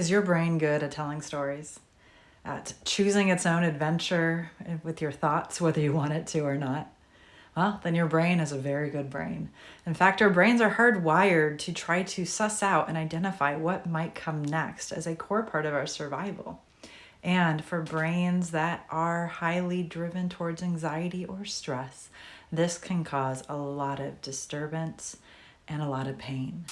Is your brain good at telling stories? At choosing its own adventure with your thoughts, whether you want it to or not? Well, then your brain is a very good brain. In fact, our brains are hardwired to try to suss out and identify what might come next as a core part of our survival. And for brains that are highly driven towards anxiety or stress, this can cause a lot of disturbance and a lot of pain.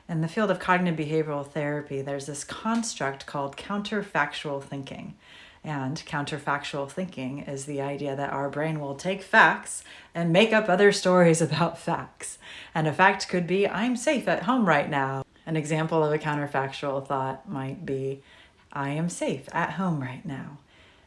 In the field of cognitive behavioral therapy, there's this construct called counterfactual thinking. And counterfactual thinking is the idea that our brain will take facts and make up other stories about facts. And a fact could be, I'm safe at home right now. An example of a counterfactual thought might be, I am safe at home right now.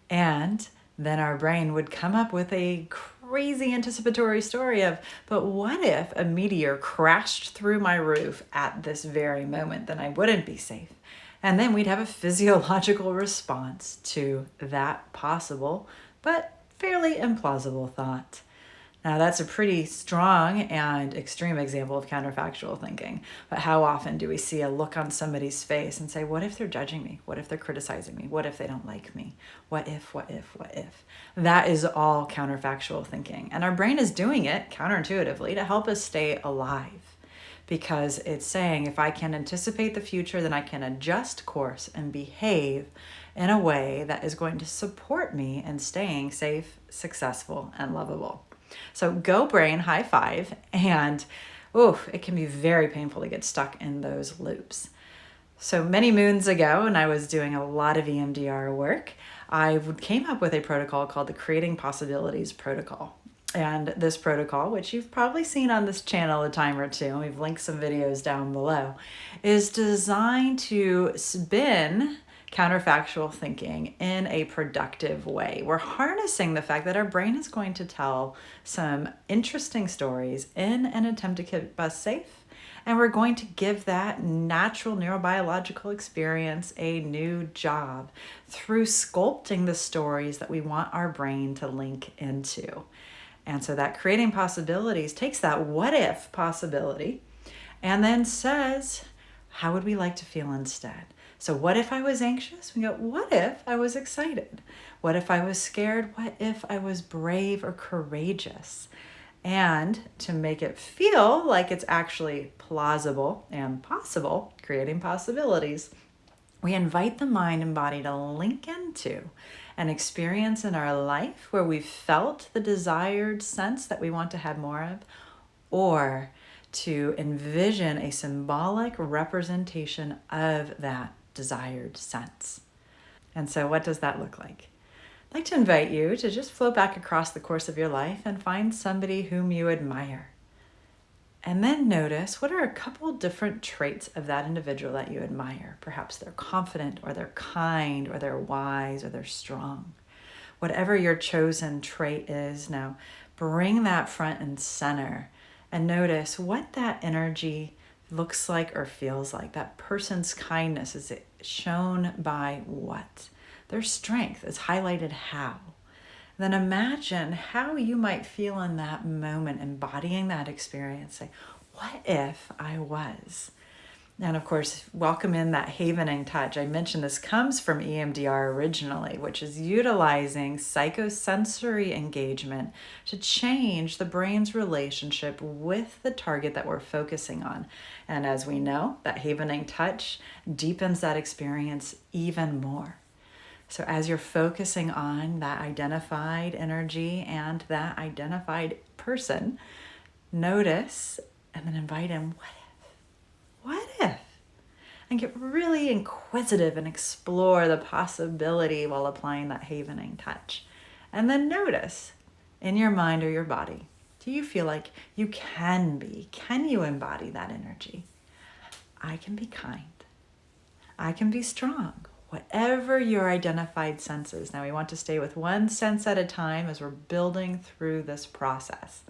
And then our brain would come up with a crazy anticipatory story of, but what if a meteor crashed through my roof at this very moment? Then I wouldn't be safe. And then we'd have a physiological response to that possible, but fairly implausible thought. Now, that's a pretty strong and extreme example of counterfactual thinking. But how often do we see a look on somebody's face and say, what if they're judging me? What if they're criticizing me? What if they don't like me? What if, what if, what if? That is all counterfactual thinking. And our brain is doing it counterintuitively to help us stay alive. Because it's saying, if I can anticipate the future, then I can adjust course and behave in a way that is going to support me in staying safe, successful, and lovable. So go brain, high five, and it can be very painful to get stuck in those loops. So many moons ago, when I was doing a lot of EMDR work, I came up with a protocol called the Creating Possibilities Protocol. And this protocol, which you've probably seen on this channel a time or two, and we've linked some videos down below, is designed to spin counterfactual thinking in a productive way. We're harnessing the fact that our brain is going to tell some interesting stories in an attempt to keep us safe, and we're going to give that natural neurobiological experience a new job through sculpting the stories that we want our brain to link into. And so that creating possibilities takes that what if possibility and then says, how would we like to feel instead? So what if I was anxious? We go, what if I was excited? What if I was scared? What if I was brave or courageous? And to make it feel like it's actually plausible and possible, creating possibilities, we invite the mind and body to link into an experience in our life where we've felt the desired sense that we want to have more of, or to envision a symbolic representation of that desired sense. And so what does that look like? I'd like to invite you to just float back across the course of your life and find somebody whom you admire. And then notice, what are a couple different traits of that individual that you admire? Perhaps they're confident, or they're kind, or they're wise, or they're strong. Whatever your chosen trait is, now bring that front and center and notice what that energy looks like or feels like. That person's kindness, is it shown by what? Their strength is highlighted how. Then imagine how you might feel in that moment, embodying that experience. Say, what if I was? And of course, welcome in that havening touch. I mentioned this comes from EMDR originally, which is utilizing psychosensory engagement to change the brain's relationship with the target that we're focusing on. And as we know, that havening touch deepens that experience even more. So as you're focusing on that identified energy and that identified person, notice and then invite him, what if? And get really inquisitive and explore the possibility while applying that havening touch. And then notice in your mind or your body, do you feel like you can you embody that energy? I can be kind. I can be strong. Whatever your identified sense is. Now we want to stay with one sense at a time as we're building through this process.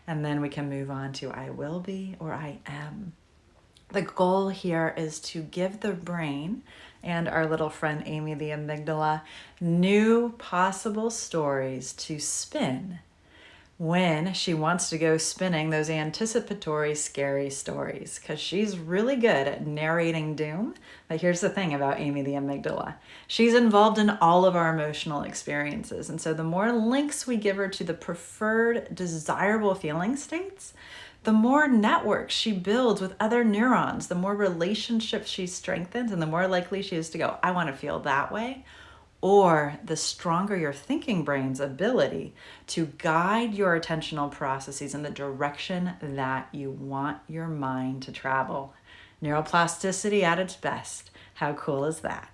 And then we can move on to I will be or I am. The goal here is to give the brain and our little friend Amy, the amygdala, new possible stories to spin when she wants to go spinning those anticipatory scary stories, because she's really good at narrating doom. But here's the thing about Amy the amygdala. She's involved in all of our emotional experiences. And so the more links we give her to the preferred desirable feeling states, the more networks she builds with other neurons, the more relationships she strengthens, and the more likely she is to go, I want to feel that way. Or the stronger your thinking brain's ability to guide your attentional processes in the direction that you want your mind to travel. Neuroplasticity at its best. How cool is that?